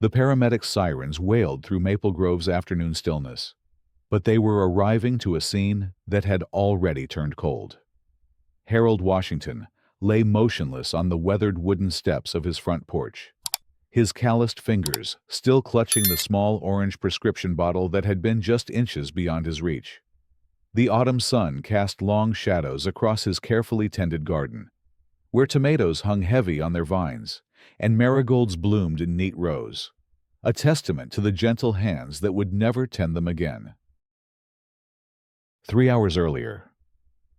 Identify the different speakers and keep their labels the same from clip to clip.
Speaker 1: The paramedics' sirens wailed through Maple Grove's afternoon stillness, but they were arriving to a scene that had already turned cold. Harold Washington lay motionless on the weathered wooden steps of his front porch, his calloused fingers still clutching the small orange prescription bottle that had been just inches beyond his reach. The autumn sun cast long shadows across his carefully tended garden, where tomatoes hung heavy on their vines and marigolds bloomed in neat rows, a testament to the gentle hands that would never tend them again. 3 hours earlier,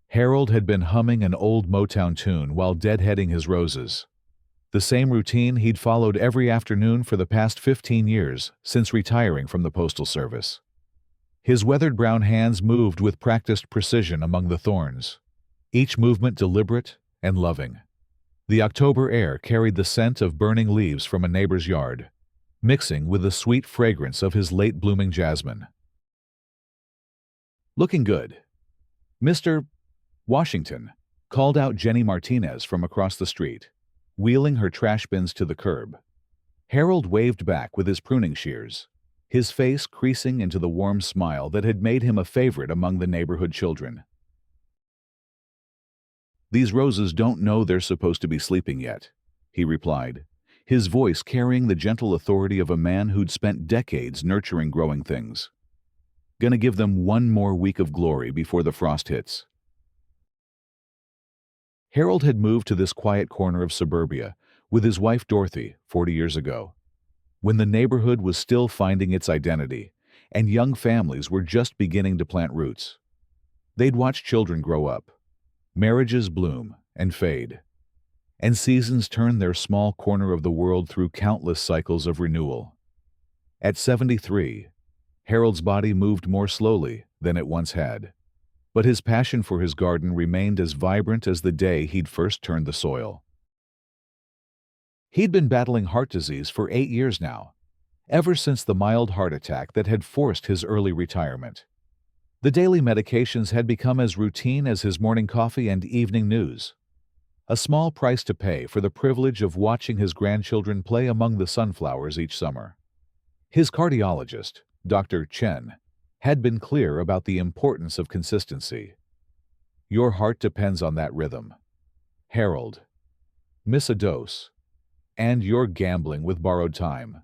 Speaker 1: Harold had been humming an old Motown tune while deadheading his roses, the same routine he'd followed every afternoon for the past 15 years since retiring from the Postal Service. His weathered brown hands moved with practiced precision among the thorns, each movement deliberate and loving. The October air carried the scent of burning leaves from a neighbor's yard, mixing with the sweet fragrance of his late-blooming jasmine. "Looking good, Mr. Washington," called out Jenny Martinez from across the street, wheeling her trash bins to the curb. Harold waved back with his pruning shears, his face creasing into the warm smile that had made him a favorite among the neighborhood children. "These roses don't know they're supposed to be sleeping yet," he replied, his voice carrying the gentle authority of a man who'd spent decades nurturing growing things. "Gonna give them one more week of glory before the frost hits." Harold had moved to this quiet corner of suburbia with his wife Dorothy 40 years ago, when the neighborhood was still finding its identity and young families were just beginning to plant roots. They'd watched children grow up, marriages bloom and fade, and seasons turn their small corner of the world through countless cycles of renewal. At 73, Harold's body moved more slowly than it once had, but his passion for his garden remained as vibrant as the day he'd first turned the soil. He'd been battling heart disease for 8 years now, ever since the mild heart attack that had forced his early retirement. The daily medications had become as routine as his morning coffee and evening news, a small price to pay for the privilege of watching his grandchildren play among the sunflowers each summer. His cardiologist, Dr. Chen, had been clear about the importance of consistency. "Your heart depends on that rhythm, Harold. Miss a dose, and you're gambling with borrowed time."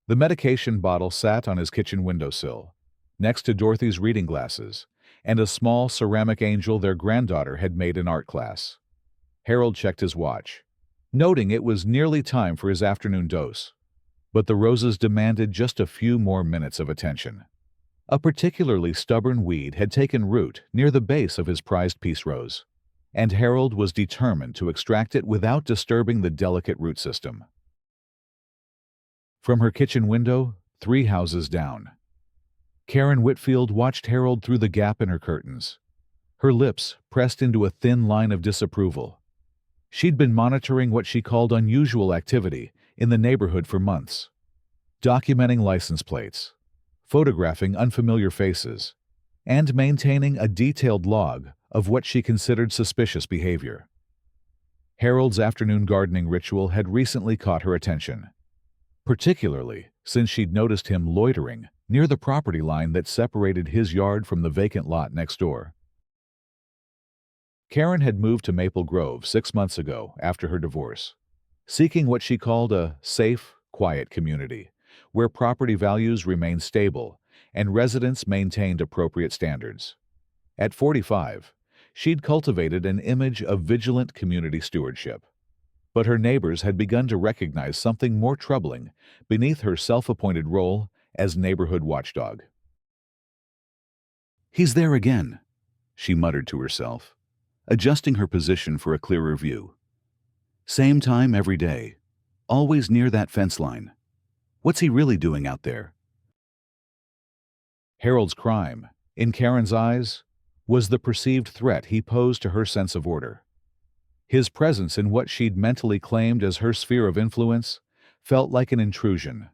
Speaker 1: The medication bottle sat on his kitchen windowsill, next to Dorothy's reading glasses and a small ceramic angel their granddaughter had made in art class. Harold checked his watch, noting it was nearly time for his afternoon dose, but the roses demanded just a few more minutes of attention. A particularly stubborn weed had taken root near the base of his prized peace rose, and Harold was determined to extract it without disturbing the delicate root system. From her kitchen window, 3 houses down, Karen Whitfield watched Harold through the gap in her curtains, her lips pressed into a thin line of disapproval. She'd been monitoring what she called unusual activity in the neighborhood for months, documenting license plates, photographing unfamiliar faces, and maintaining a detailed log of what she considered suspicious behavior. Harold's afternoon gardening ritual had recently caught her attention, particularly since she'd noticed him loitering near the property line that separated his yard from the vacant lot next door. Karen had moved to Maple Grove 6 months ago after her divorce, seeking what she called a safe, quiet community, where property values remained stable and residents maintained appropriate standards. At 45, she'd cultivated an image of vigilant community stewardship, but her neighbors had begun to recognize something more troubling beneath her self-appointed role as neighborhood watchdog. "He's there again," she muttered to herself, adjusting her position for a clearer view. "Same time every day, always near that fence line. What's he really doing out there?" Harold's crime, in Karen's eyes, was the perceived threat he posed to her sense of order. His presence in what she'd mentally claimed as her sphere of influence felt like an intrusion,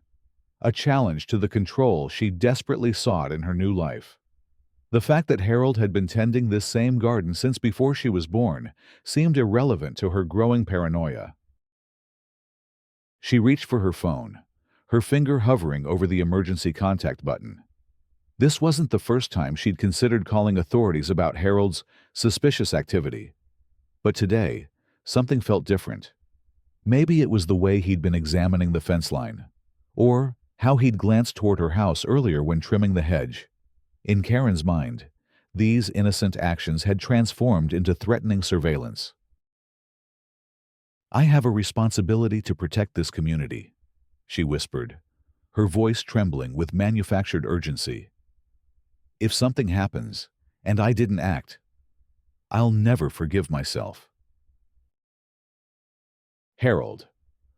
Speaker 1: a challenge to the control she desperately sought in her new life. The fact that Harold had been tending this same garden since before she was born seemed irrelevant to her growing paranoia. She reached for her phone, her finger hovering over the emergency contact button. This wasn't the first time she'd considered calling authorities about Harold's suspicious activity. But today, something felt different. Maybe it was the way he'd been examining the fence line, or how he'd glanced toward her house earlier when trimming the hedge. In Karen's mind, these innocent actions had transformed into threatening surveillance. "I have a responsibility to protect this community," she whispered, her voice trembling with manufactured urgency. "If something happens, and I didn't act, I'll never forgive myself." Harold,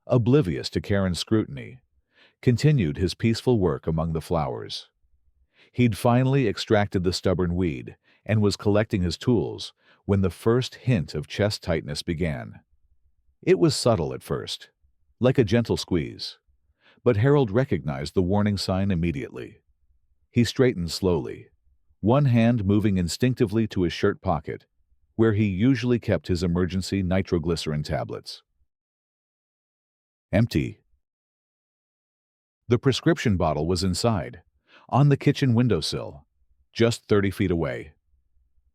Speaker 1: oblivious to Karen's scrutiny, continued his peaceful work among the flowers. He'd finally extracted the stubborn weed and was collecting his tools when the first hint of chest tightness began. It was subtle at first, like a gentle squeeze, but Harold recognized the warning sign immediately. He straightened slowly, one hand moving instinctively to his shirt pocket, where he usually kept his emergency nitroglycerin tablets. Empty. The prescription bottle was inside, on the kitchen windowsill, just 30 feet away.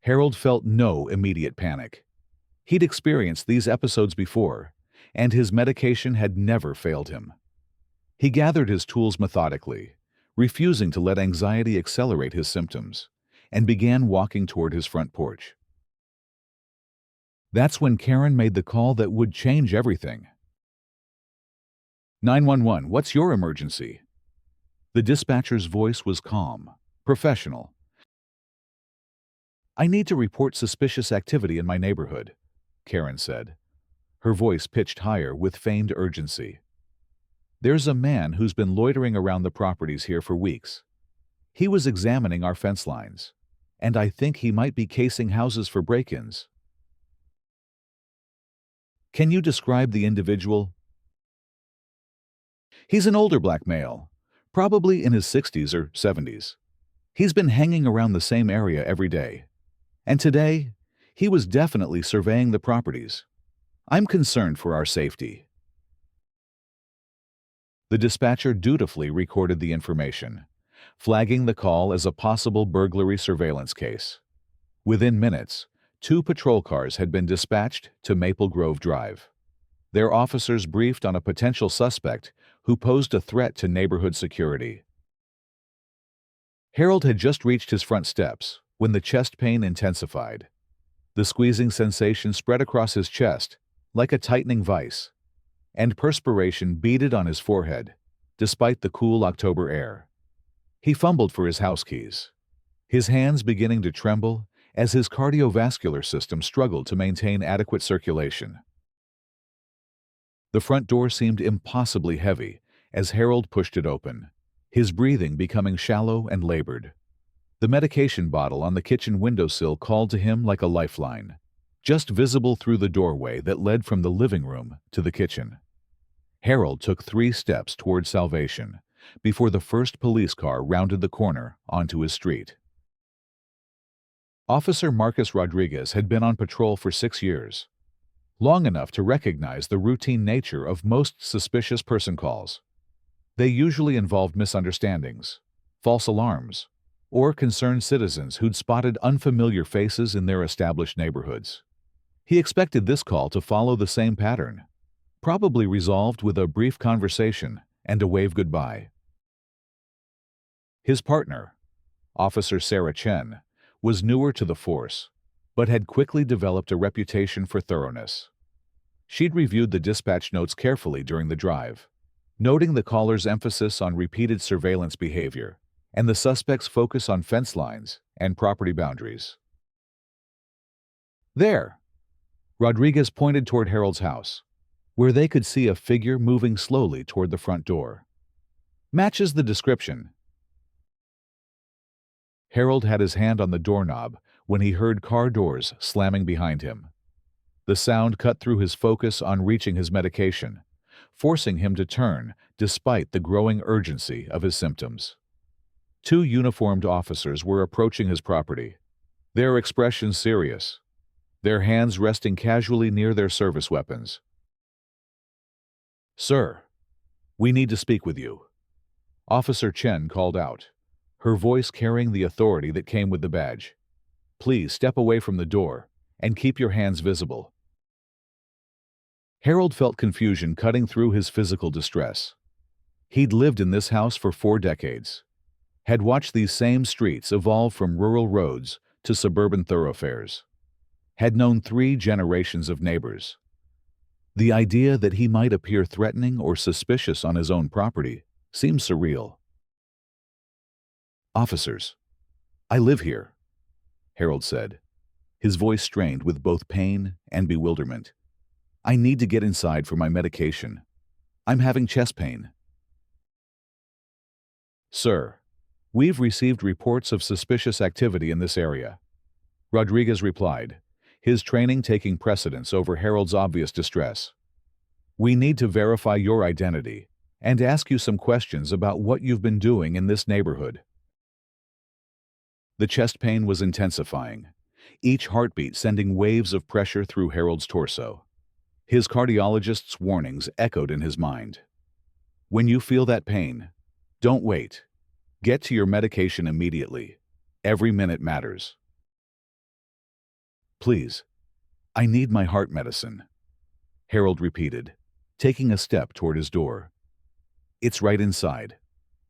Speaker 1: Harold felt no immediate panic. He'd experienced these episodes before, and his medication had never failed him. He gathered his tools methodically, refusing to let anxiety accelerate his symptoms, and began walking toward his front porch. That's when Karen made the call that would change everything. 911, what's your emergency? The dispatcher's voice was calm, professional. "I need to report suspicious activity in my neighborhood," Karen said, her voice pitched higher with feigned urgency. "There's a man who's been loitering around the properties here for weeks. He was examining our fence lines, and I think he might be casing houses for break-ins." "Can you describe the individual?" "He's an older black male, probably in his 60s or 70s. He's been hanging around the same area every day. And today, he was definitely surveying the properties. I'm concerned for our safety." The dispatcher dutifully recorded the information, flagging the call as a possible burglary surveillance case. Within minutes, 2 patrol cars had been dispatched to Maple Grove Drive. Their officers briefed on a potential suspect who posed a threat to neighborhood security. Harold had just reached his front steps when the chest pain intensified. The squeezing sensation spread across his chest like a tightening vice, and perspiration beaded on his forehead, despite the cool October air. He fumbled for his house keys, his hands beginning to tremble as his cardiovascular system struggled to maintain adequate circulation. The front door seemed impossibly heavy as Harold pushed it open, his breathing becoming shallow and labored. The medication bottle on the kitchen windowsill called to him like a lifeline, just visible through the doorway that led from the living room to the kitchen. Harold took 3 steps toward salvation before the first police car rounded the corner onto his street. Officer Marcus Rodriguez had been on patrol for 6 years, long enough to recognize the routine nature of most suspicious person calls. They usually involved misunderstandings, false alarms, or concerned citizens who'd spotted unfamiliar faces in their established neighborhoods. He expected this call to follow the same pattern, probably resolved with a brief conversation and a wave goodbye. His partner, Officer Sarah Chen, was newer to the force, but had quickly developed a reputation for thoroughness. She'd reviewed the dispatch notes carefully during the drive, noting the caller's emphasis on repeated surveillance behavior and the suspect's focus on fence lines and property boundaries. "There!" Rodriguez pointed toward Harold's house, where they could see a figure moving slowly toward the front door. "Matches the description." Harold had his hand on the doorknob when he heard car doors slamming behind him. The sound cut through his focus on reaching his medication, forcing him to turn despite the growing urgency of his symptoms. 2 uniformed officers were approaching his property, their expressions serious, their hands resting casually near their service weapons. "Sir," "We need to speak with you," Officer Chen called out, her voice carrying the authority that came with the badge. "Please step away from the door and keep your hands visible." Harold felt confusion cutting through his physical distress. He'd lived in this house for 4 decades, had watched these same streets evolve from rural roads to suburban thoroughfares, had known 3 generations of neighbors. The idea that he might appear threatening or suspicious on his own property seemed surreal. "Officers, I live here," Harold said, his voice strained with both pain and bewilderment. "I need to get inside for my medication. I'm having chest pain." "Sir, we've received reports of suspicious activity in this area," Rodriguez replied, his training taking precedence over Harold's obvious distress. "We need to verify your identity and ask you some questions about what you've been doing in this neighborhood." The chest pain was intensifying, each heartbeat sending waves of pressure through Harold's torso. His cardiologist's warnings echoed in his mind. "When you feel that pain, don't wait. Get to your medication immediately. Every minute matters." "Please, I need my heart medicine," Harold repeated, taking a step toward his door. "It's right inside,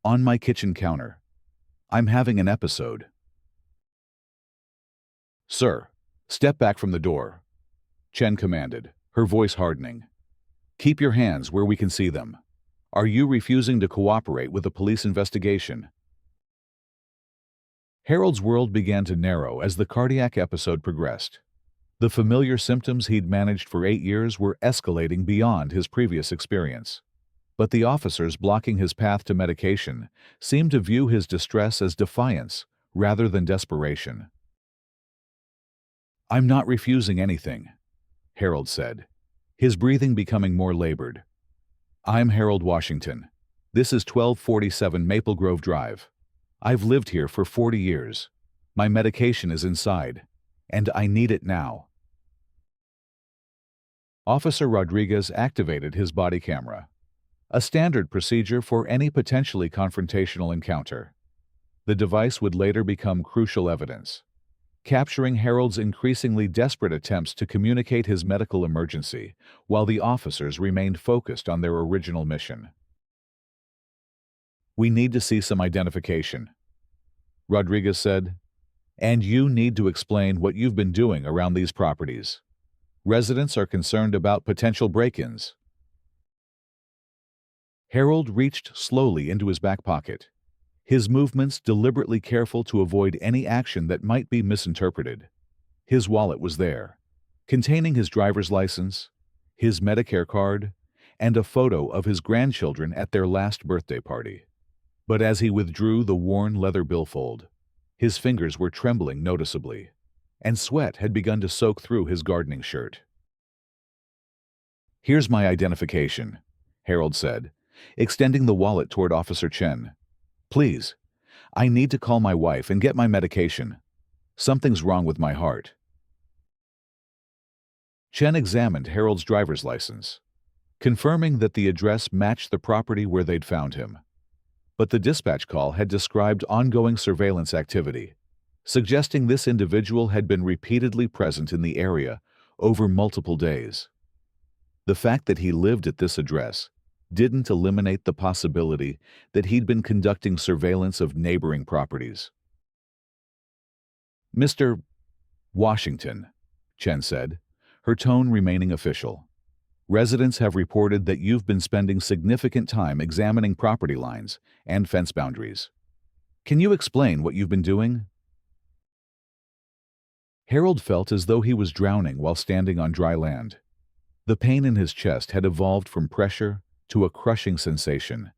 Speaker 1: on my kitchen counter. I'm having an episode." "Sir, step back from the door," Chen commanded, her voice hardening. "Keep your hands where we can see them. Are you refusing to cooperate with a police investigation?" Harold's world began to narrow as the cardiac episode progressed. The familiar symptoms he'd managed for 8 years were escalating beyond his previous experience. But the officers blocking his path to medication seemed to view his distress as defiance rather than desperation. "I'm not refusing anything," Harold said, his breathing becoming more labored. "I'm Harold Washington. This is 1247 Maple Grove Drive. I've lived here for 40 years. My medication is inside, and I need it now." Officer Rodriguez activated his body camera, a standard procedure for any potentially confrontational encounter. The device would later become crucial evidence, capturing Harold's increasingly desperate attempts to communicate his medical emergency while the officers remained focused on their original mission. "We need to see some identification," Rodriguez said, "and you need to explain what you've been doing around these properties. Residents are concerned about potential break-ins." Harold reached slowly into his back pocket, his movements deliberately careful to avoid any action that might be misinterpreted. His wallet was there, containing his driver's license, his Medicare card, and a photo of his grandchildren at their last birthday party. But as he withdrew the worn leather billfold, his fingers were trembling noticeably, and sweat had begun to soak through his gardening shirt. "Here's my identification," Harold said, extending the wallet toward Officer Chen. "Please, I need to call my wife and get my medication. Something's wrong with my heart." Chen examined Harold's driver's license, confirming that the address matched the property where they'd found him. But the dispatch call had described ongoing surveillance activity, suggesting this individual had been repeatedly present in the area over multiple days. The fact that he lived at this address didn't eliminate the possibility that he'd been conducting surveillance of neighboring properties. "Mr. Washington," Chen said, her tone remaining official, "residents have reported that you've been spending significant time examining property lines and fence boundaries. Can you explain what you've been doing?" Harold felt as though he was drowning while standing on dry land. The pain in his chest had evolved from pressure to a crushing sensation,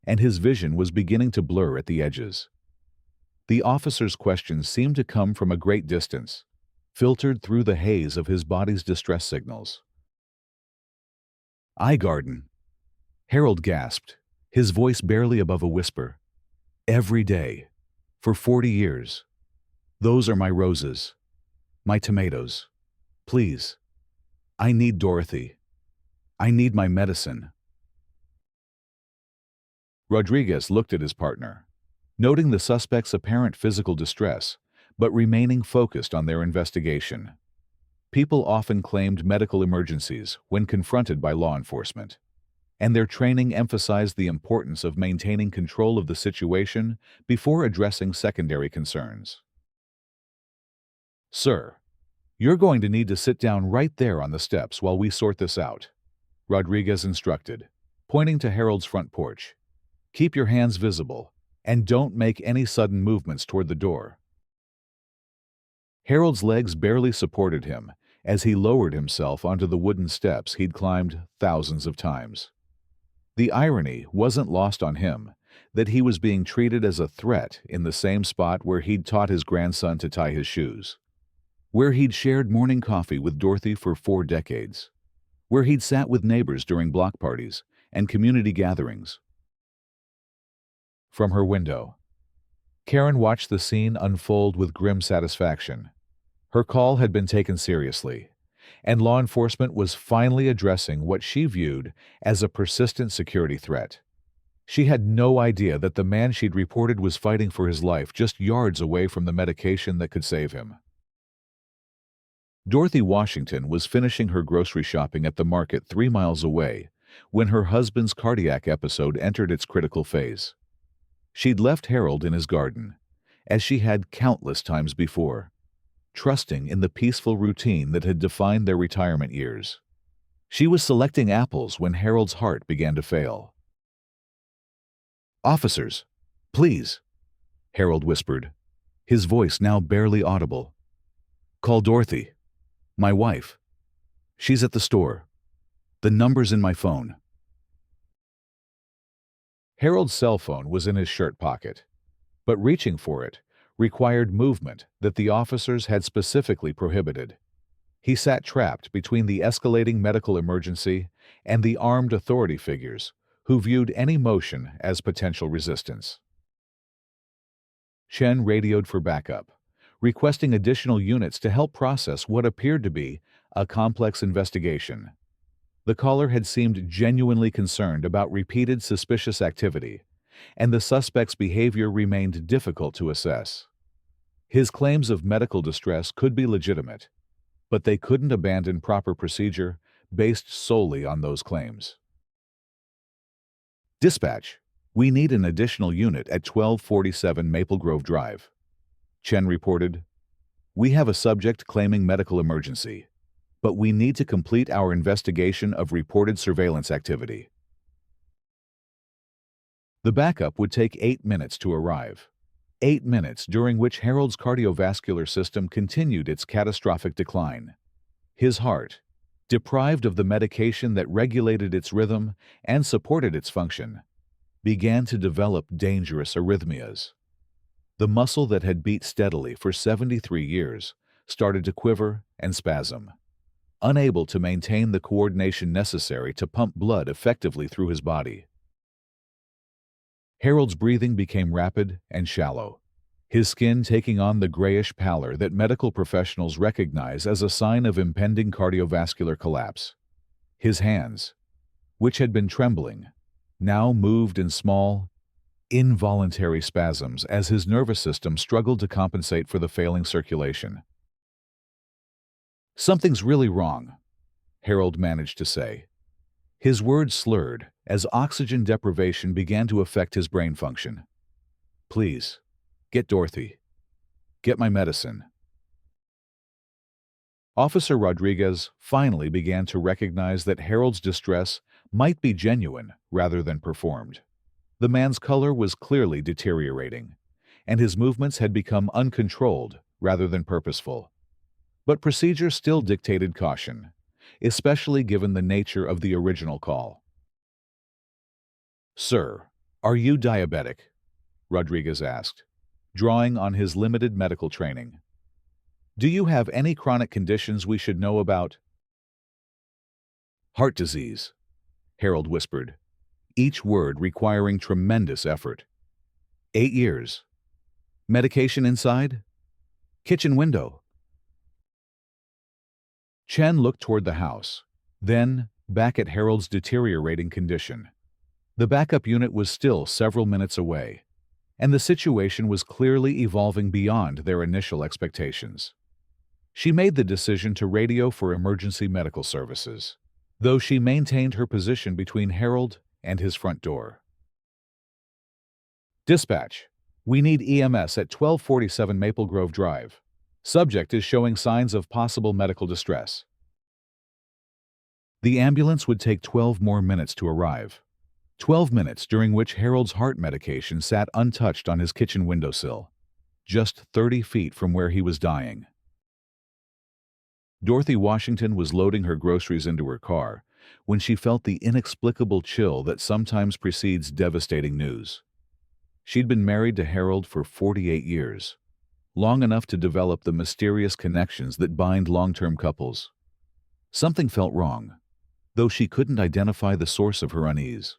Speaker 1: and his vision was beginning to blur at the edges. The officer's questions seemed to come from a great distance, filtered through the haze of his body's distress signals. "I garden," Harold gasped, his voice barely above a whisper. "Every day, for 40 years. Those are my roses, my tomatoes. Please, I need Dorothy. I need my medicine." Rodriguez looked at his partner, noting the suspect's apparent physical distress, but remaining focused on their investigation. People often claimed medical emergencies when confronted by law enforcement, and their training emphasized the importance of maintaining control of the situation before addressing secondary concerns. "Sir, you're going to need to sit down right there on the steps while we sort this out," Rodriguez instructed, pointing to Harold's front porch. "Keep your hands visible, and don't make any sudden movements toward the door." Harold's legs barely supported him as he lowered himself onto the wooden steps he'd climbed thousands of times. The irony wasn't lost on him that he was being treated as a threat in the same spot where he'd taught his grandson to tie his shoes, where he'd shared morning coffee with Dorothy for 4 decades, where he'd sat with neighbors during block parties and community gatherings. From her window, Karen watched the scene unfold with grim satisfaction. Her call had been taken seriously, and law enforcement was finally addressing what she viewed as a persistent security threat. She had no idea that the man she'd reported was fighting for his life just yards away from the medication that could save him. Dorothy Washington was finishing her grocery shopping at the market 3 miles away when her husband's cardiac episode entered its critical phase. She'd left Harold in his garden, as she had countless times before, trusting in the peaceful routine that had defined their retirement years. She was selecting apples when Harold's heart began to fail. "Officers, please," Harold whispered, his voice now barely audible. "Call Dorothy, my wife. She's at the store. The number's in my phone." Harold's cell phone was in his shirt pocket, but reaching for it required movement that the officers had specifically prohibited. He sat trapped between the escalating medical emergency and the armed authority figures who viewed any motion as potential resistance. Chen radioed for backup, requesting additional units to help process what appeared to be a complex investigation. The caller had seemed genuinely concerned about repeated suspicious activity, and the suspect's behavior remained difficult to assess. His claims of medical distress could be legitimate, but they couldn't abandon proper procedure based solely on those claims. "Dispatch, we need an additional unit at 1247 Maple Grove Drive," Chen reported. "We have a subject claiming medical emergency, but we need to complete our investigation of reported surveillance activity." The backup would take 8 minutes to arrive. 8 minutes during which Harold's cardiovascular system continued its catastrophic decline. His heart, deprived of the medication that regulated its rhythm and supported its function, began to develop dangerous arrhythmias. The muscle that had beat steadily for 73 years started to quiver and spasm, unable to maintain the coordination necessary to pump blood effectively through his body. Harold's breathing became rapid and shallow, his skin taking on the grayish pallor that medical professionals recognize as a sign of impending cardiovascular collapse. His hands, which had been trembling, now moved in small, involuntary spasms as his nervous system struggled to compensate for the failing circulation. "Something's really wrong," Harold managed to say. His words slurred as oxygen deprivation began to affect his brain function. "Please, get Dorothy. Get my medicine." Officer Rodriguez finally began to recognize that Harold's distress might be genuine rather than performed. The man's color was clearly deteriorating, and his movements had become uncontrolled rather than purposeful. But procedure still dictated caution, especially given the nature of the original call. "Sir, are you diabetic?" Rodriguez asked, drawing on his limited medical training. "Do you have any chronic conditions we should know about?" "Heart disease," Harold whispered, each word requiring tremendous effort. 8 years. Medication inside? Kitchen window." Chen looked toward the house, then back at Harold's deteriorating condition. The backup unit was still several minutes away, and the situation was clearly evolving beyond their initial expectations. She made the decision to radio for emergency medical services, though she maintained her position between Harold and his front door. Dispatch: we need EMS at 1247 Maple Grove Drive. Subject is showing signs of possible medical distress. The ambulance would take 12 more minutes to arrive. 12 minutes during which Harold's heart medication sat untouched on his kitchen windowsill, just 30 feet from where he was dying. Dorothy Washington was loading her groceries into her car when she felt the inexplicable chill that sometimes precedes devastating news. She'd been married to Harold for 48 years, long enough to develop the mysterious connections that bind long-term couples. Something felt wrong, though she couldn't identify the source of her unease.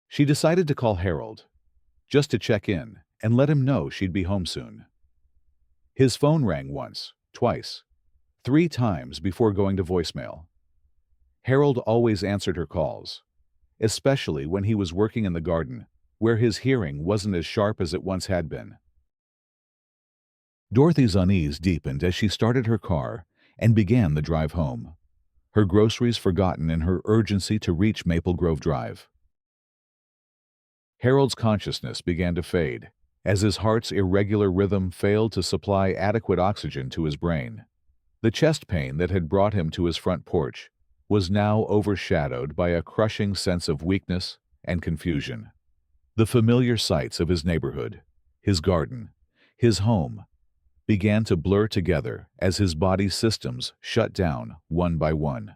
Speaker 1: She decided to call Harold, just to check in and let him know she'd be home soon. His phone rang once, twice, 3 times before going to voicemail. Harold always answered her calls, especially when he was working in the garden, where his hearing wasn't as sharp as it once had been. Dorothy's unease deepened as she started her car and began the drive home, her groceries forgotten in her urgency to reach Maple Grove Drive. Harold's consciousness began to fade as his heart's irregular rhythm failed to supply adequate oxygen to his brain. The chest pain that had brought him to his front porch was now overshadowed by a crushing sense of weakness and confusion. The familiar sights of his neighborhood, his garden, his home, began to blur together as his body's systems shut down one by one.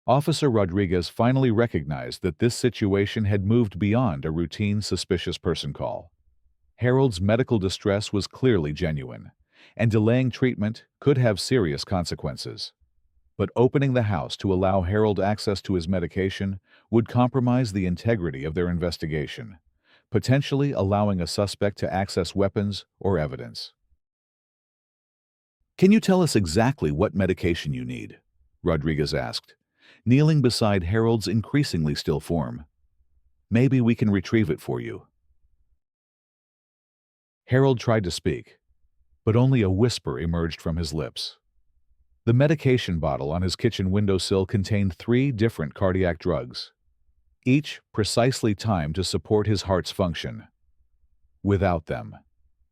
Speaker 1: Officer Rodriguez finally recognized that this situation had moved beyond a routine suspicious person call. Harold's medical distress was clearly genuine, and delaying treatment could have serious consequences. But opening the house to allow Harold access to his medication would compromise the integrity of their investigation, potentially allowing a suspect to access weapons or evidence. "Can you tell us exactly what medication you need?" Rodriguez asked, kneeling beside Harold's increasingly still form. "Maybe we can retrieve it for you." Harold tried to speak, but only a whisper emerged from his lips. The medication bottle on his kitchen windowsill contained 3 different cardiac drugs, each precisely timed to support his heart's function. Without them,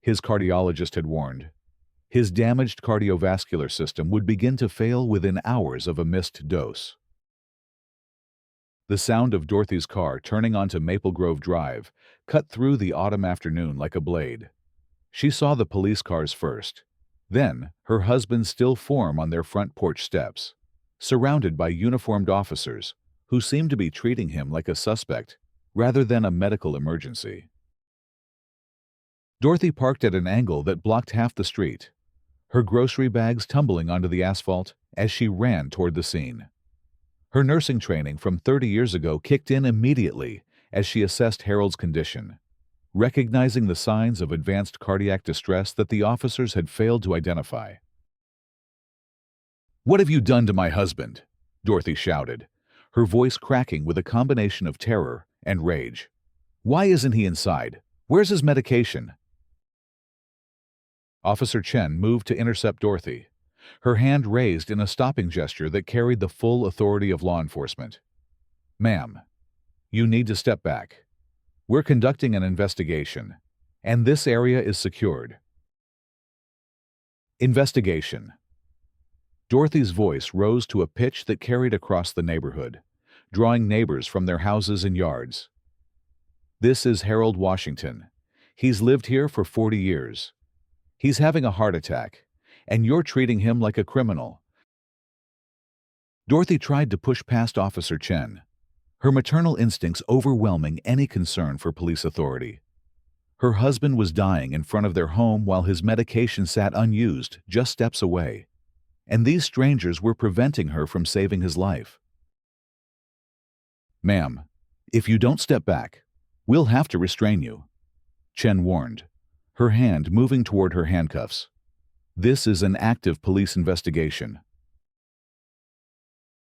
Speaker 1: his cardiologist had warned, his damaged cardiovascular system would begin to fail within hours of a missed dose. The sound of Dorothy's car turning onto Maple Grove Drive cut through the autumn afternoon like a blade. She saw the police cars first, then her husband's still form on their front porch steps, surrounded by uniformed officers who seemed to be treating him like a suspect rather than a medical emergency. Dorothy parked at an angle that blocked half the street, her grocery bags tumbling onto the asphalt as she ran toward the scene. Her nursing training from 30 years ago kicked in immediately as she assessed Harold's condition, recognizing the signs of advanced cardiac distress that the officers had failed to identify. "What have you done to my husband?" Dorothy shouted, her voice cracking with a combination of terror and rage. "Why isn't he inside? Where's his medication?" Officer Chen moved to intercept Dorothy, her hand raised in a stopping gesture that carried the full authority of law enforcement. "Ma'am, you need to step back. We're conducting an investigation, and this area is secured." Investigation. Dorothy's voice rose to a pitch that carried across the neighborhood, drawing neighbors from their houses and yards. "This is Harold Washington. He's lived here for 40 years. He's having a heart attack, and you're treating him like a criminal." Dorothy tried to push past Officer Chen, her maternal instincts overwhelming any concern for police authority. Her husband was dying in front of their home while his medication sat unused just steps away, and these strangers were preventing her from saving his life. "Ma'am, if you don't step back, we'll have to restrain you," Chen warned, her hand moving toward her handcuffs. "This is an active police investigation."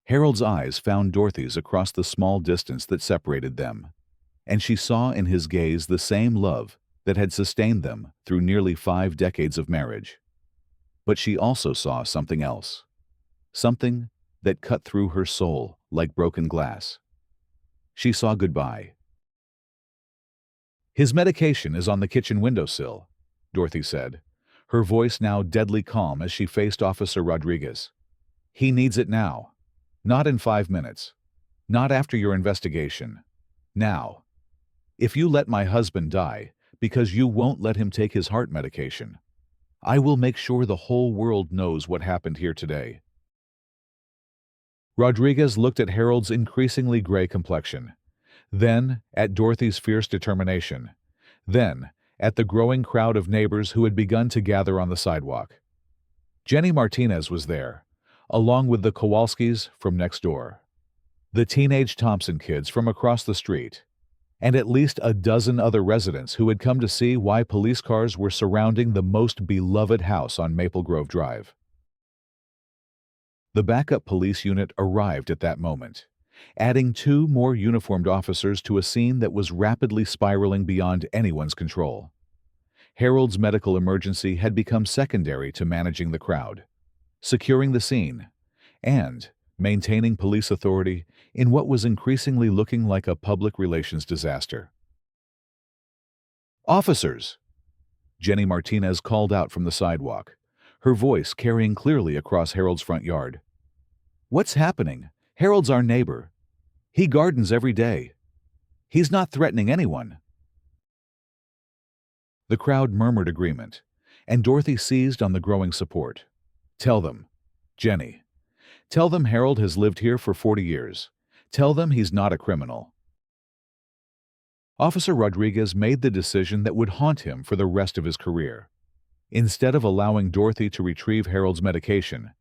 Speaker 1: Harold's eyes found Dorothy's across the small distance that separated them, and she saw in his gaze the same love that had sustained them through nearly 5 decades of marriage. But she also saw something else, something that cut through her soul like broken glass. She saw goodbye. "His medication is on the kitchen windowsill," Dorothy said, her voice now deadly calm as she faced Officer Rodriguez. "He needs it now. Not in 5 minutes. Not after your investigation. Now. If you let my husband die because you won't let him take his heart medication, I will make sure the whole world knows what happened here today." Rodriguez looked at Harold's increasingly gray complexion, then at Dorothy's fierce determination, then at the growing crowd of neighbors who had begun to gather on the sidewalk. Jenny Martinez was there, along with the Kowalskis from next door, the teenage Thompson kids from across the street, and at least a dozen other residents who had come to see why police cars were surrounding the most beloved house on Maple Grove Drive. The backup police unit arrived at that moment, adding 2 more uniformed officers to a scene that was rapidly spiraling beyond anyone's control. Harold's medical emergency had become secondary to managing the crowd, securing the scene, and maintaining police authority in what was increasingly looking like a public relations disaster. "Officers!" Jenny Martinez called out from the sidewalk, her voice carrying clearly across Harold's front yard. "What's happening? Harold's our neighbor. He gardens every day. He's not threatening anyone." The crowd murmured agreement, and Dorothy seized on the growing support. "Tell them, Jenny. Tell them Harold has lived here for 40 years. Tell them he's not a criminal." Officer Rodriguez made the decision that would haunt him for the rest of his career. Instead of allowing Dorothy to retrieve Harold's medication,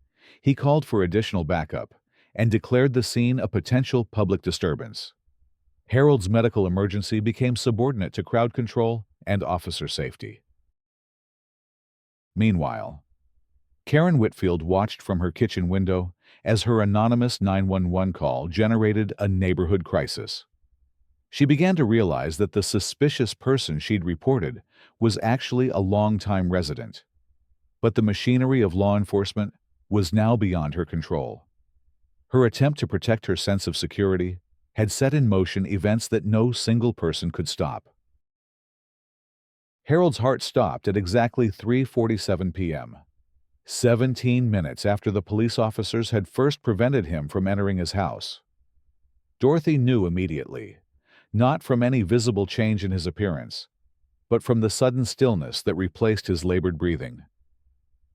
Speaker 1: he called for additional backup and declared the scene a potential public disturbance. Harold's medical emergency became subordinate to crowd control and officer safety. Meanwhile, Karen Whitfield watched from her kitchen window as her anonymous 911 call generated a neighborhood crisis. She began to realize that the suspicious person she'd reported was actually a longtime resident. But the machinery of law enforcement was now beyond her control. Her attempt to protect her sense of security had set in motion events that no single person could stop. Harold's heart stopped at exactly 3:47 p.m., 17 minutes after the police officers had first prevented him from entering his house. Dorothy knew immediately, not from any visible change in his appearance, but from the sudden stillness that replaced his labored breathing.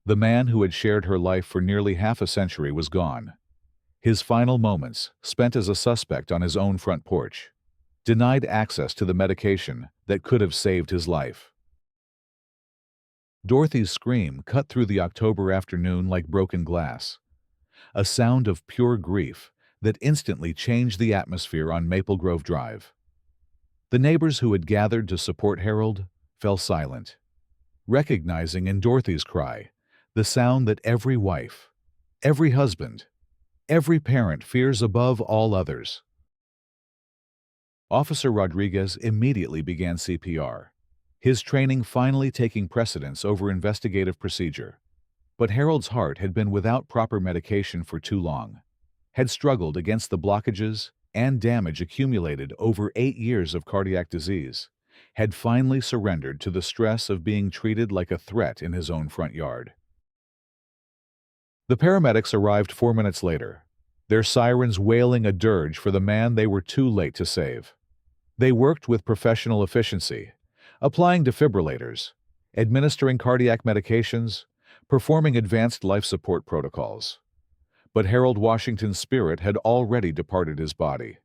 Speaker 1: The man who had shared her life for nearly half a century was gone. His final moments spent as a suspect on his own front porch, denied access to the medication that could have saved his life. Dorothy's scream cut through the October afternoon like broken glass, a sound of pure grief that instantly changed the atmosphere on Maple Grove Drive. The neighbors who had gathered to support Harold fell silent, recognizing in Dorothy's cry the sound that every wife, every husband, every parent fears above all others. Officer Rodriguez immediately began CPR, his training finally taking precedence over investigative procedure. But Harold's heart had been without proper medication for too long, had struggled against the blockages and damage accumulated over 8 years of cardiac disease, had finally surrendered to the stress of being treated like a threat in his own front yard. The paramedics arrived 4 minutes later, their sirens wailing a dirge for the man they were too late to save. They worked with professional efficiency, applying defibrillators, administering cardiac medications, performing advanced life support protocols. But Harold Washington's spirit had already departed his body.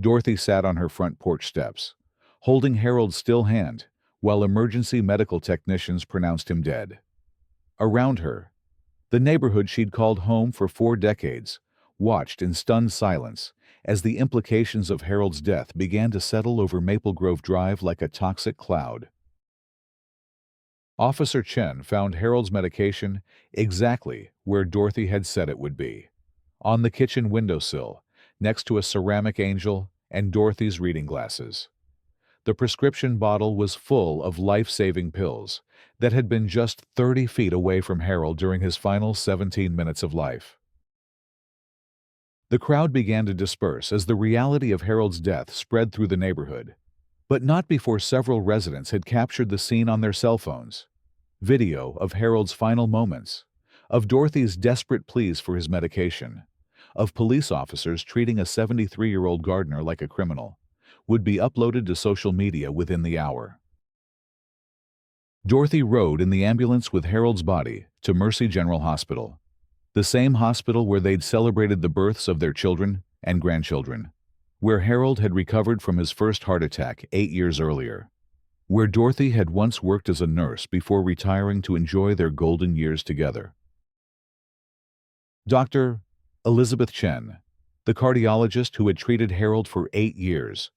Speaker 1: Dorothy sat on her front porch steps, holding Harold's still hand, while emergency medical technicians pronounced him dead. Around her, the neighborhood she'd called home for 4 decades watched in stunned silence as the implications of Harold's death began to settle over Maple Grove Drive like a toxic cloud. Officer Chen found Harold's medication exactly where Dorothy had said it would be, on the kitchen windowsill, next to a ceramic angel and Dorothy's reading glasses. The prescription bottle was full of life-saving pills that had been just 30 feet away from Harold during his final 17 minutes of life. The crowd began to disperse as the reality of Harold's death spread through the neighborhood, but not before several residents had captured the scene on their cell phones. Video of Harold's final moments, of Dorothy's desperate pleas for his medication, of police officers treating a 73-year-old gardener like a criminal, would be uploaded to social media within the hour. Dorothy rode in the ambulance with Harold's body to Mercy General Hospital, the same hospital where they'd celebrated the births of their children and grandchildren, where Harold had recovered from his first heart attack 8 years earlier, where Dorothy had once worked as a nurse before retiring to enjoy their golden years together. Dr. Elizabeth Chen, the cardiologist who had treated Harold for 8 years,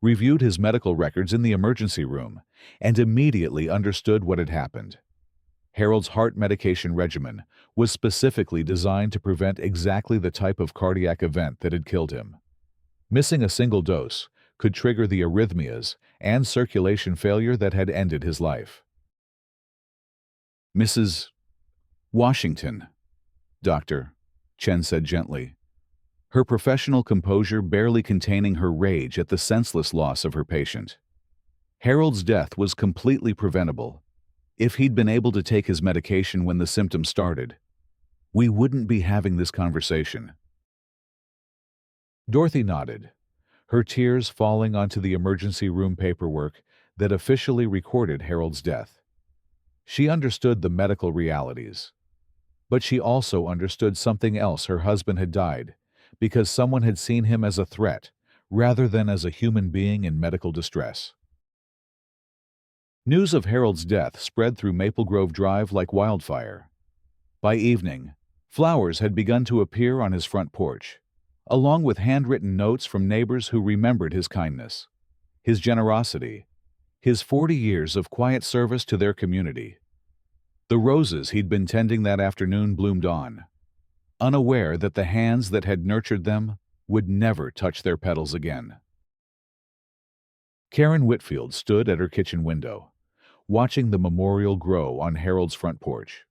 Speaker 1: reviewed his medical records in the emergency room and immediately understood what had happened. Harold's heart medication regimen was specifically designed to prevent exactly the type of cardiac event that had killed him. Missing a single dose could trigger the arrhythmias and circulation failure that had ended his life. "Mrs. Washington," Dr. Chen said gently, her professional composure barely containing her rage at the senseless loss of her patient. Harold's death was completely preventable. If he'd been able to take his medication when the symptoms started, we wouldn't be having this conversation. Dorothy nodded, her tears falling onto the emergency room paperwork that officially recorded Harold's death. She understood the medical realities, but she also understood something else. Her husband had died because someone had seen him as a threat rather than as a human being in medical distress. News of Harold's death spread through Maple Grove Drive like wildfire. By evening, flowers had begun to appear on his front porch, along with handwritten notes from neighbors who remembered his kindness, his generosity, his 40 years of quiet service to their community. The roses he'd been tending that afternoon bloomed on, unaware that the hands that had nurtured them would never touch their petals again. Karen Whitfield stood at her kitchen window, watching the memorial grow on Harold's front porch.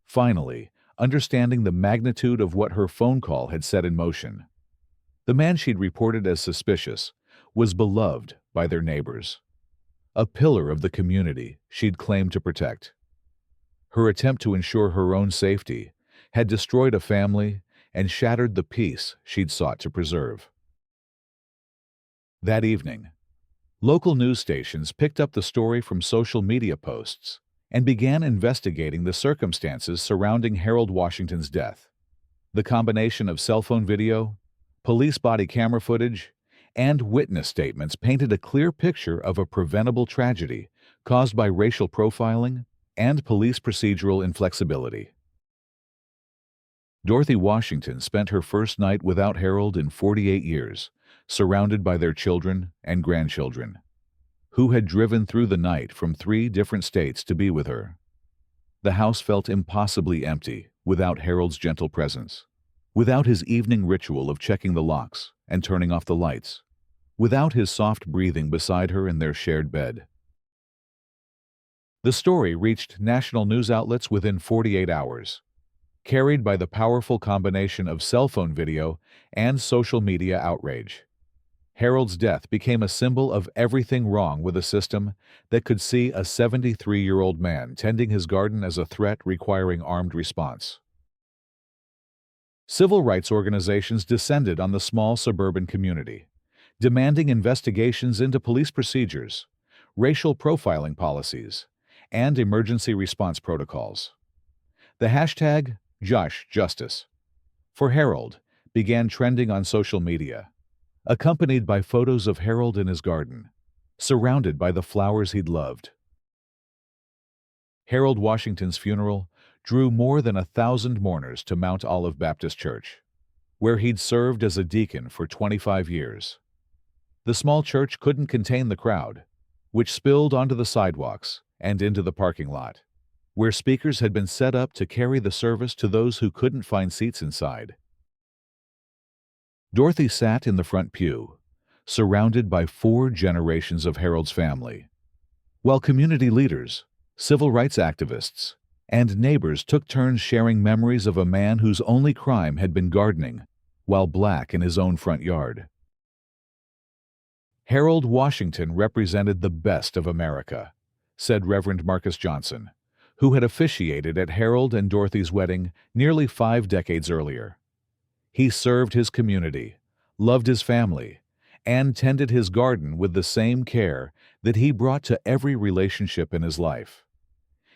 Speaker 1: Finally, understanding the magnitude of what her phone call had set in motion. The man she'd reported as suspicious was beloved by their neighbors, a pillar of the community she'd claimed to protect. Her attempt to ensure her own safety had destroyed a family and shattered the peace she'd sought to preserve. That evening, local news stations picked up the story from social media posts and began investigating the circumstances surrounding Harold Washington's death. The combination of cell phone video, police body camera footage, and witness statements painted a clear picture of a preventable tragedy caused by racial profiling and police procedural inflexibility. Dorothy Washington spent her first night without Harold in 48 years, surrounded by their children and grandchildren, who had driven through the night from 3 different states to be with her. The house felt impossibly empty without Harold's gentle presence, without his evening ritual of checking the locks and turning off the lights, without his soft breathing beside her in their shared bed. The story reached national news outlets within 48 hours, carried by the powerful combination of cell phone video and social media outrage. Harold's death became a symbol of everything wrong with a system that could see a 73-year-old man tending his garden as a threat requiring armed response. Civil rights organizations descended on the small suburban community, demanding investigations into police procedures, racial profiling policies, and emergency response protocols. The hashtag #JoshJustice for Harold began trending on social media, accompanied by photos of Harold in his garden, surrounded by the flowers he'd loved. Harold Washington's funeral drew more than 1,000 mourners to Mount Olive Baptist Church, where he'd served as a deacon for 25 years. The small church couldn't contain the crowd, which spilled onto the sidewalks and into the parking lot, where speakers had been set up to carry the service to those who couldn't find seats inside. Dorothy sat in the front pew, surrounded by 4 generations of Harold's family, while community leaders, civil rights activists, and neighbors took turns sharing memories of a man whose only crime had been gardening while black in his own front yard. Harold Washington represented the best of America, said Reverend Marcus Johnson, who had officiated at Harold and Dorothy's wedding nearly 5 decades earlier. He served his community, loved his family, and tended his garden with the same care that he brought to every relationship in his life.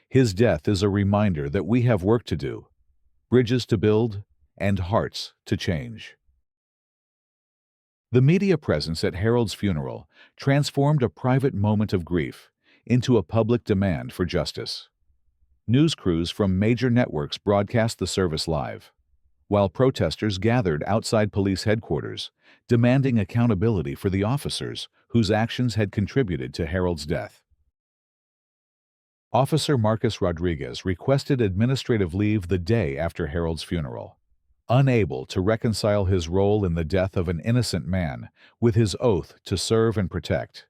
Speaker 1: His death is a reminder that we have work to do, bridges to build, and hearts to change. The media presence at Harold's funeral transformed a private moment of grief into a public demand for justice. News crews from major networks broadcast the service live, while protesters gathered outside police headquarters, demanding accountability for the officers whose actions had contributed to Harold's death. Officer Marcus Rodriguez requested administrative leave the day after Harold's funeral, unable to reconcile his role in the death of an innocent man with his oath to serve and protect.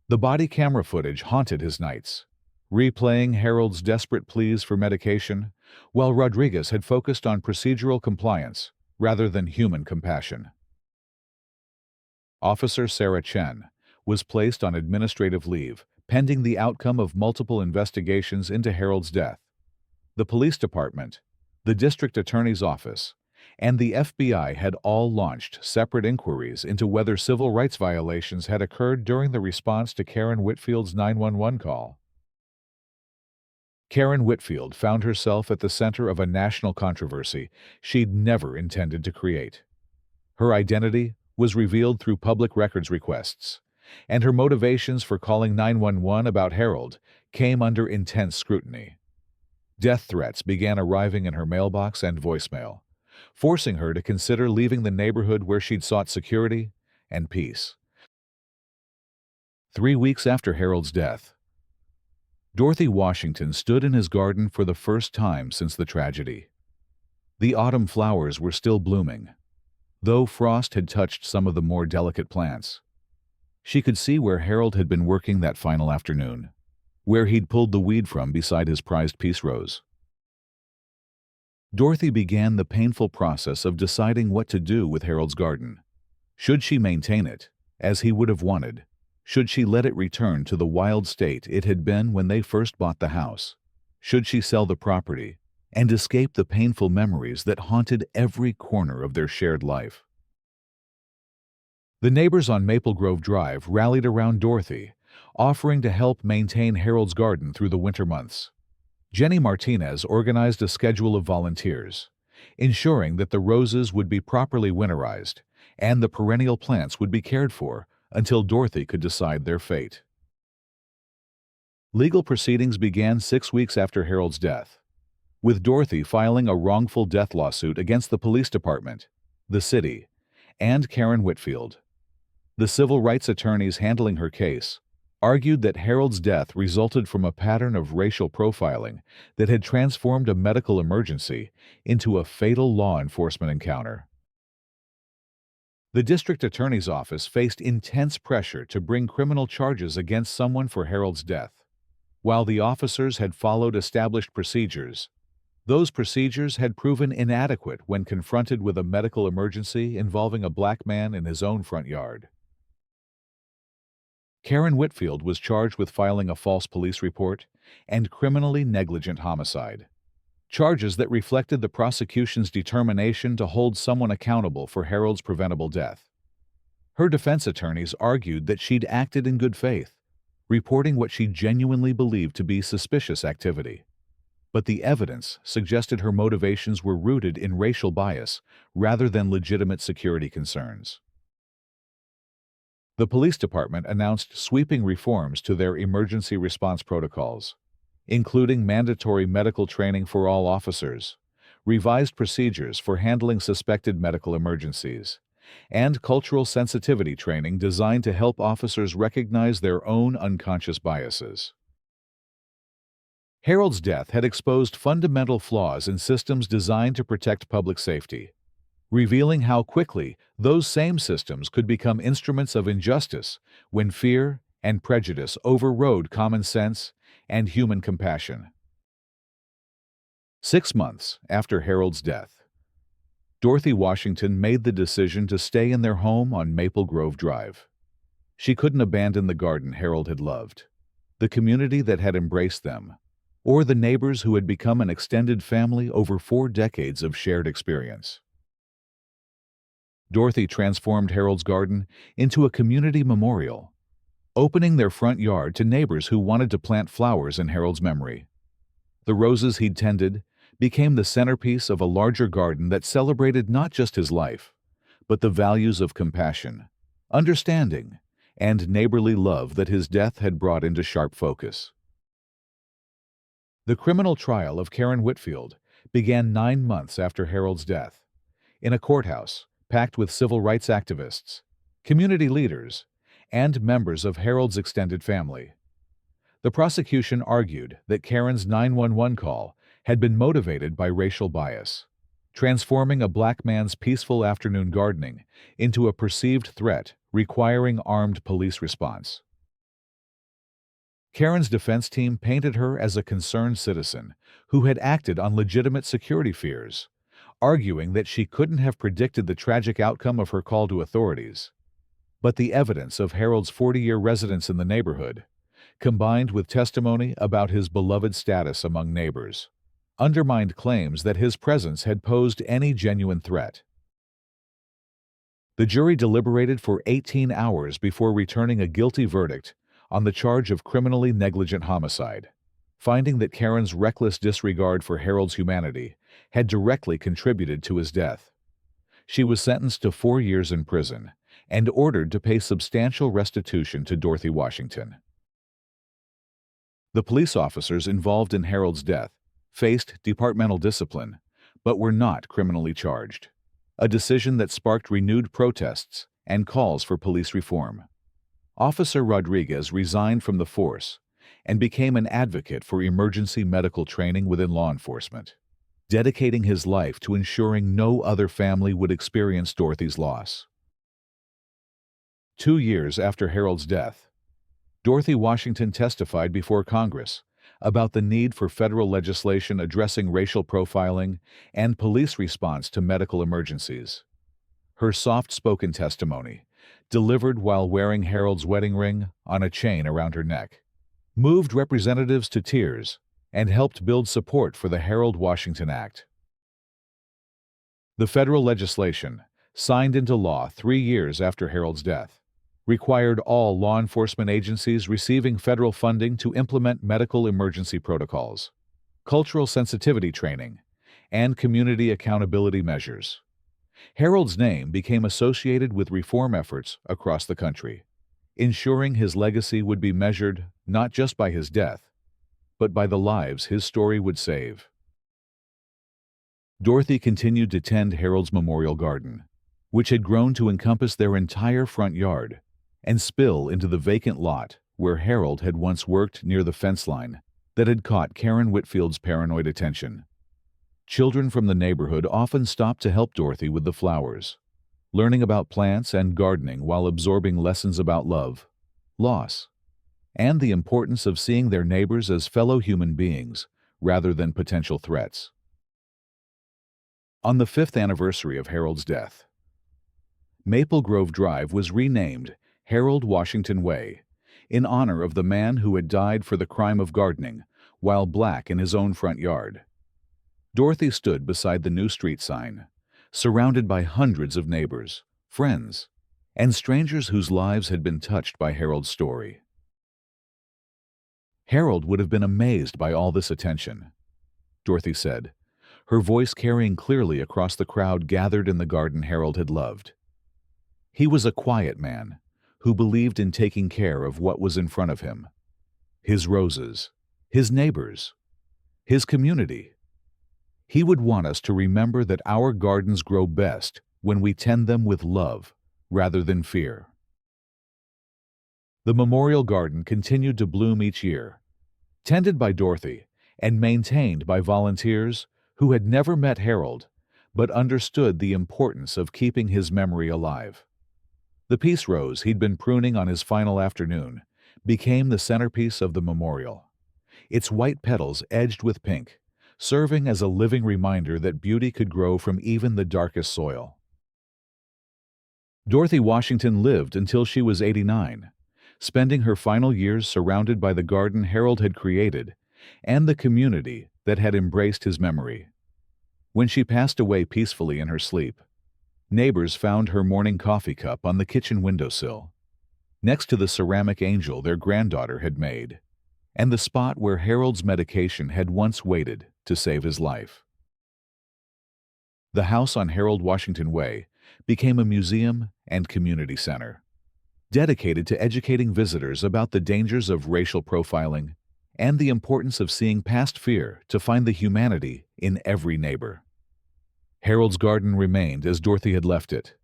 Speaker 1: The body camera footage haunted his nights, replaying Harold's desperate pleas for medication, while Rodriguez had focused on procedural compliance rather than human compassion. Officer Sarah Chen was placed on administrative leave pending the outcome of multiple investigations into Harold's death. The police department, the district attorney's office, and the FBI had all launched separate inquiries into whether civil rights violations had occurred during the response to Karen Whitfield's 911 call. Karen Whitfield found herself at the center of a national controversy she'd never intended to create. Her identity was revealed through public records requests, and her motivations for calling 911 about Harold came under intense scrutiny. Death threats began arriving in her mailbox and voicemail, forcing her to consider leaving the neighborhood where she'd sought security and peace. 3 weeks after Harold's death, Dorothy Washington stood in his garden for the first time since the tragedy. The autumn flowers were still blooming, though frost had touched some of the more delicate plants. She could see where Harold had been working that final afternoon, where he'd pulled the weed from beside his prized peace rose. Dorothy began the painful process of deciding what to do with Harold's garden. Should she maintain it, as he would have wanted? Should she let it return to the wild state it had been when they first bought the house? Should she sell the property and escape the painful memories that haunted every corner of their shared life? The neighbors on Maple Grove Drive rallied around Dorothy, offering to help maintain Harold's garden through the winter months. Jenny Martinez organized a schedule of volunteers, ensuring that the roses would be properly winterized and the perennial plants would be cared for until Dorothy could decide their fate. Legal proceedings began 6 weeks after Harold's death, with Dorothy filing a wrongful death lawsuit against the police department, the city, and Karen Whitfield. The civil rights attorneys handling her case argued that Harold's death resulted from a pattern of racial profiling that had transformed a medical emergency into a fatal law enforcement encounter. The district attorney's office faced intense pressure to bring criminal charges against someone for Harold's death. While the officers had followed established procedures, those procedures had proven inadequate when confronted with a medical emergency involving a black man in his own front yard. Karen Whitfield was charged with filing a false police report and criminally negligent homicide, charges that reflected the prosecution's determination to hold someone accountable for Harold's preventable death. Her defense attorneys argued that she'd acted in good faith, reporting what she genuinely believed to be suspicious activity. But the evidence suggested her motivations were rooted in racial bias rather than legitimate security concerns. The police department announced sweeping reforms to their emergency response protocols, including mandatory medical training for all officers, revised procedures for handling suspected medical emergencies, and cultural sensitivity training designed to help officers recognize their own unconscious biases. Harold's death had exposed fundamental flaws in systems designed to protect public safety. revealing how quickly those same systems could become instruments of injustice when fear and prejudice overrode common sense and human compassion. 6 months after Harold's death, Dorothy Washington made the decision to stay in their home on Maple Grove Drive. She couldn't abandon the garden Harold had loved, the community that had embraced them, or the neighbors who had become an extended family over 4 decades of shared experience. Dorothy transformed Harold's garden into a community memorial, opening their front yard to neighbors who wanted to plant flowers in Harold's memory. The roses he'd tended became the centerpiece of a larger garden that celebrated not just his life, but the values of compassion, understanding, and neighborly love that his death had brought into sharp focus. The criminal trial of Karen Whitfield began 9 months after Harold's death, in a courthouse packed with civil rights activists, community leaders, and members of Harold's extended family. The prosecution argued that Karen's 911 call had been motivated by racial bias, transforming a black man's peaceful afternoon gardening into a perceived threat requiring armed police response. Karen's defense team painted her as a concerned citizen who had acted on legitimate security fears, arguing that she couldn't have predicted the tragic outcome of her call to authorities. But the evidence of Harold's 40-year residence in the neighborhood, combined with testimony about his beloved status among neighbors, undermined claims that his presence had posed any genuine threat. The jury deliberated for 18 hours before returning a guilty verdict on the charge of criminally negligent homicide, finding that Karen's reckless disregard for Harold's humanity had directly contributed to his death. She was sentenced to 4 years in prison and ordered to pay substantial restitution to Dorothy Washington. The police officers involved in Harold's death faced departmental discipline, but were not criminally charged, a decision that sparked renewed protests and calls for police reform. Officer Rodriguez resigned from the force and became an advocate for emergency medical training within law enforcement, dedicating his life to ensuring no other family would experience Dorothy's loss. 2 years after Harold's death, Dorothy Washington testified before Congress about the need for federal legislation addressing racial profiling and police response to medical emergencies. Her soft-spoken testimony, delivered while wearing Harold's wedding ring on a chain around her neck, moved representatives to tears and helped build support for the Harold Washington Act. The federal legislation, signed into law 3 years after Harold's death, required all law enforcement agencies receiving federal funding to implement medical emergency protocols, cultural sensitivity training, and community accountability measures. Harold's name became associated with reform efforts across the country, ensuring his legacy would be measured not just by his death, but by the lives his story would save. Dorothy continued to tend Harold's memorial garden, which had grown to encompass their entire front yard and spill into the vacant lot where Harold had once worked near the fence line that had caught Karen Whitfield's paranoid attention. Children from the neighborhood often stopped to help Dorothy with the flowers, learning about plants and gardening while absorbing lessons about love, loss, and the importance of seeing their neighbors as fellow human beings rather than potential threats. On the 5th anniversary of Harold's death, Maple Grove Drive was renamed Harold Washington Way, in honor of the man who had died for the crime of gardening while black in his own front yard. Dorothy stood beside the new street sign, surrounded by hundreds of neighbors, friends, and strangers whose lives had been touched by Harold's story. Harold would have been amazed by all this attention, Dorothy said, her voice carrying clearly across the crowd gathered in the garden Harold had loved. He was a quiet man who believed in taking care of what was in front of him: his roses, his neighbors, his community. He would want us to remember that our gardens grow best when we tend them with love rather than fear. The memorial garden continued to bloom each year, tended by Dorothy and maintained by volunteers who had never met Harold but understood the importance of keeping his memory alive. The peace rose he'd been pruning on his final afternoon became the centerpiece of the memorial, its white petals edged with pink, serving as a living reminder that beauty could grow from even the darkest soil. Dorothy Washington lived until she was 89, spending her final years surrounded by the garden Harold had created and the community that had embraced his memory. When she passed away peacefully in her sleep, neighbors found her morning coffee cup on the kitchen windowsill, next to the ceramic angel their granddaughter had made, and the spot where Harold's medication had once waited to save his life. The house on Harold Washington Way became a museum and community center, dedicated to educating visitors about the dangers of racial profiling and the importance of seeing past fear to find the humanity in every neighbor. Harold's garden remained as Dorothy had left it,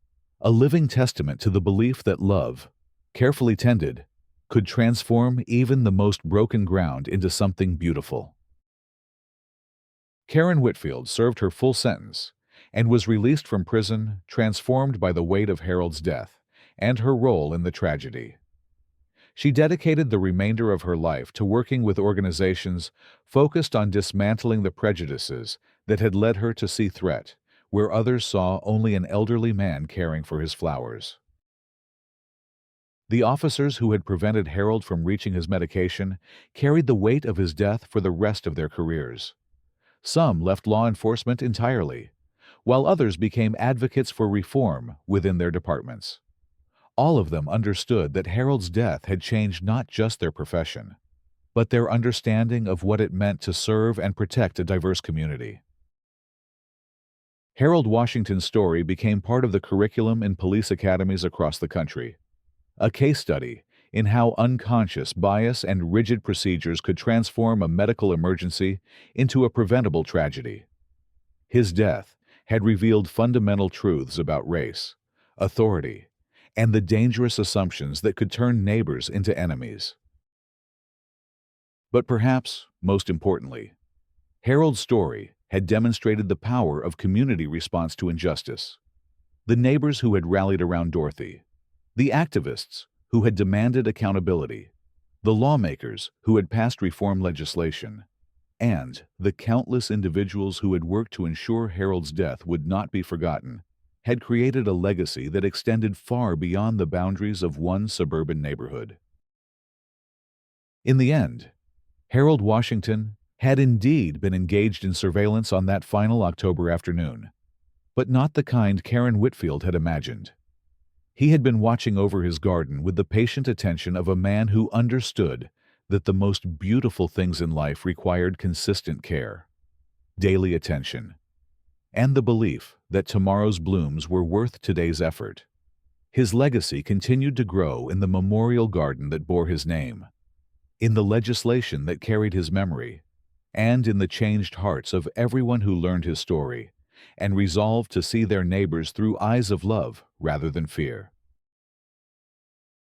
Speaker 1: a living testament to the belief that love, carefully tended, could transform even the most broken ground into something beautiful. Karen Whitfield served her full sentence and was released from prison, transformed by the weight of Harold's death and her role in the tragedy. She dedicated the remainder of her life to working with organizations focused on dismantling the prejudices that had led her to see threat where others saw only an elderly man caring for his flowers. The officers who had prevented Harold from reaching his medication carried the weight of his death for the rest of their careers. Some left law enforcement entirely, while others became advocates for reform within their departments. All of them understood that Harold's death had changed not just their profession, but their understanding of what it meant to serve and protect a diverse community. Harold Washington's story became part of the curriculum in police academies across the country, a case study in how unconscious bias and rigid procedures could transform a medical emergency into a preventable tragedy. His death had revealed fundamental truths about race, authority, and the dangerous assumptions that could turn neighbors into enemies. But perhaps, most importantly, Harold's story had demonstrated the power of community response to injustice. The neighbors who had rallied around Dorothy, the activists who had demanded accountability, the lawmakers who had passed reform legislation, and the countless individuals who had worked to ensure Harold's death would not be forgotten, had created a legacy that extended far beyond the boundaries of one suburban neighborhood. In the end, Harold Washington had indeed been engaged in surveillance on that final October afternoon, but not the kind Karen Whitfield had imagined. He had been watching over his garden with the patient attention of a man who understood that the most beautiful things in life required consistent care, daily attention, and the belief that tomorrow's blooms were worth today's effort. His legacy continued to grow in the memorial garden that bore his name, in the legislation that carried his memory, and in the changed hearts of everyone who learned his story and resolved to see their neighbors through eyes of love rather than fear.